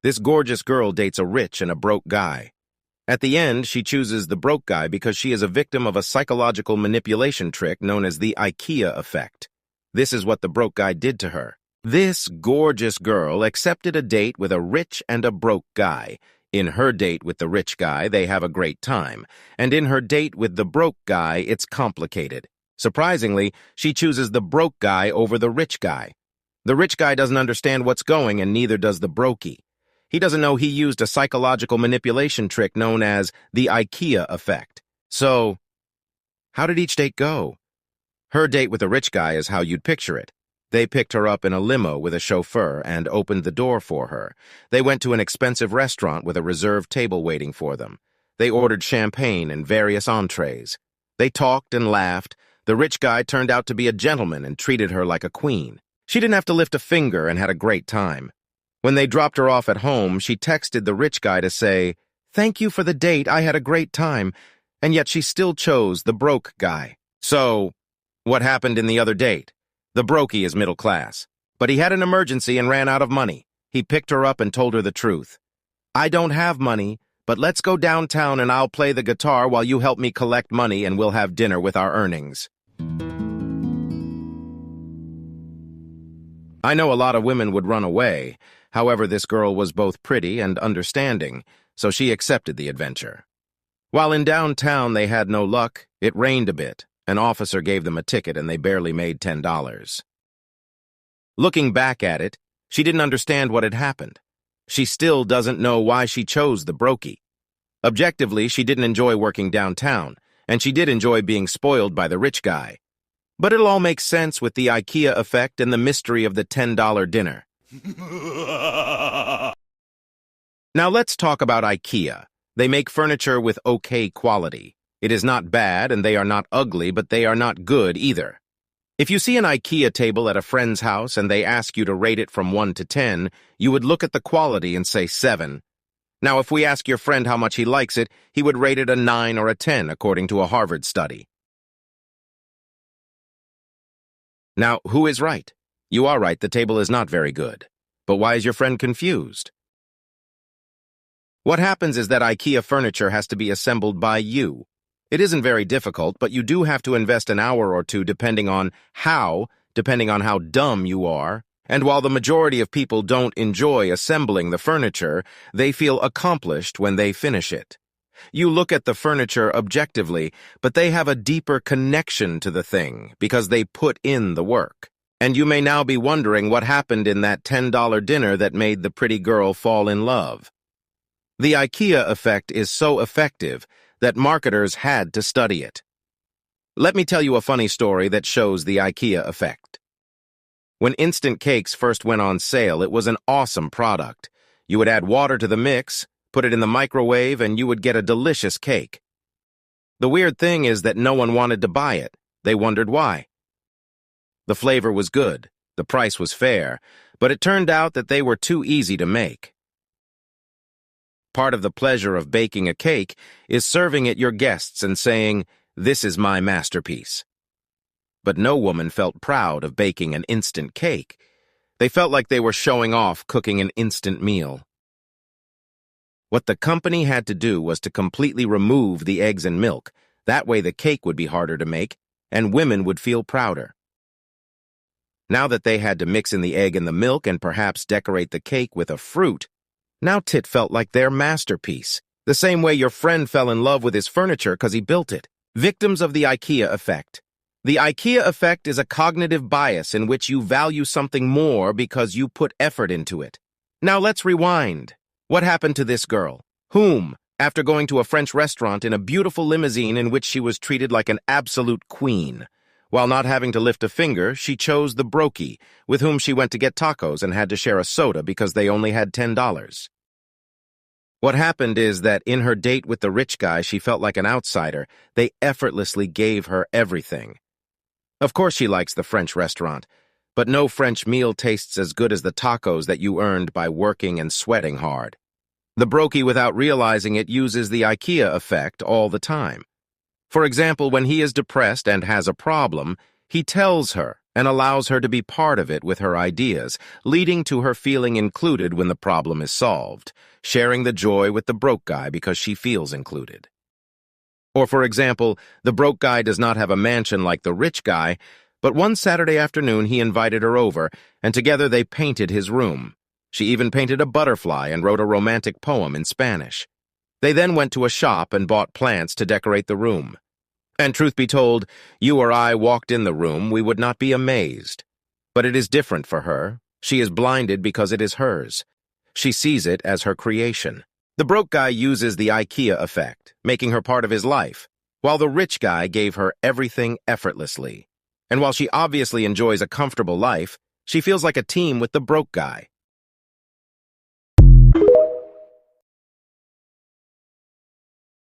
This gorgeous girl dates a rich and a broke guy. At the end, she chooses the broke guy because she is a victim of a psychological manipulation trick known as the Ikea effect. This is what the broke guy did to her. This gorgeous girl accepted a date with a rich and a broke guy. In her date with the rich guy, they have a great time. And in her date with the broke guy, it's complicated. Surprisingly, she chooses the broke guy over the rich guy. The rich guy doesn't understand what's going, and neither does the brokey. He doesn't know he used a psychological manipulation trick known as the Ikea effect. So, how did each date go? Her date with the rich guy is how you'd picture it. They picked her up in a limo with a chauffeur and opened the door for her. They went to an expensive restaurant with a reserved table waiting for them. They ordered champagne and various entrees. They talked and laughed. The rich guy turned out to be a gentleman and treated her like a queen. She didn't have to lift a finger and had a great time. When they dropped her off at home, she texted the rich guy to say, "Thank you for the date, I had a great time," and yet she still chose the broke guy. So, what happened in the other date? The brokey is middle class, but he had an emergency and ran out of money. He picked her up and told her the truth. "I don't have money, but let's go downtown and I'll play the guitar while you help me collect money and we'll have dinner with our earnings." I know a lot of women would run away. However, this girl was both pretty and understanding, so she accepted the adventure. While in downtown they had no luck, it rained a bit. An officer gave them a ticket and they barely made $10. Looking back at it, she didn't understand what had happened. She still doesn't know why she chose the brokey. Objectively, she didn't enjoy working downtown, and she did enjoy being spoiled by the rich guy. But it'll all make sense with the Ikea effect and the mystery of the $10 dinner. Now let's talk about Ikea. They make furniture with okay quality. It is not bad and they are not ugly, but they are not good either. If you see an Ikea table at a friend's house and they ask you to rate it from 1 to 10, you would look at the quality and say 7. Now if we ask your friend how much he likes it, he would rate it a 9 or a 10 according to a Harvard study. Now, who is right? You are right, the table is not very good. But why is your friend confused? What happens is that Ikea furniture has to be assembled by you. It isn't very difficult, but you do have to invest an hour or two depending on how dumb you are. And while the majority of people don't enjoy assembling the furniture, they feel accomplished when they finish it. You look at the furniture objectively, but they have a deeper connection to the thing because they put in the work. And you may now be wondering what happened in that $10 dinner that made the pretty girl fall in love. The Ikea effect is so effective that marketers had to study it. Let me tell you a funny story that shows the Ikea effect. When instant cakes first went on sale, it was an awesome product. You would add water to the mix, put it in the microwave, and you would get a delicious cake. The weird thing is that no one wanted to buy it. They wondered why. The flavor was good, the price was fair, but it turned out that they were too easy to make. Part of the pleasure of baking a cake is serving it your guests and saying, "This is my masterpiece." But no woman felt proud of baking an instant cake. They felt like they were showing off cooking an instant meal. What the company had to do was to completely remove the eggs and milk. That way the cake would be harder to make, and women would feel prouder. Now that they had to mix in the egg and the milk and perhaps decorate the cake with a fruit, now it felt like their masterpiece, the same way your friend fell in love with his furniture because he built it. Victims of the Ikea effect. The Ikea effect is a cognitive bias in which you value something more because you put effort into it. Now let's rewind. What happened to this girl? Whom, after going to a French restaurant in a beautiful limousine in which she was treated like an absolute queen, while not having to lift a finger, she chose the brokey, with whom she went to get tacos and had to share a soda because they only had $10. What happened is that in her date with the rich guy, she felt like an outsider. They effortlessly gave her everything. Of course she likes the French restaurant, but no French meal tastes as good as the tacos that you earned by working and sweating hard. The brokey, without realizing it, uses the Ikea effect all the time. For example, when he is depressed and has a problem, he tells her, and allows her to be part of it with her ideas, leading to her feeling included when the problem is solved, sharing the joy with the broke guy because she feels included. Or, for example, the broke guy does not have a mansion like the rich guy, but one Saturday afternoon he invited her over, and together they painted his room. She even painted a butterfly and wrote a romantic poem in Spanish. They then went to a shop and bought plants to decorate the room. And truth be told, you or I walked in the room, we would not be amazed. But it is different for her. She is blinded because it is hers. She sees it as her creation. The broke guy uses the Ikea effect, making her part of his life, while the rich guy gave her everything effortlessly. And while she obviously enjoys a comfortable life, she feels like a team with the broke guy.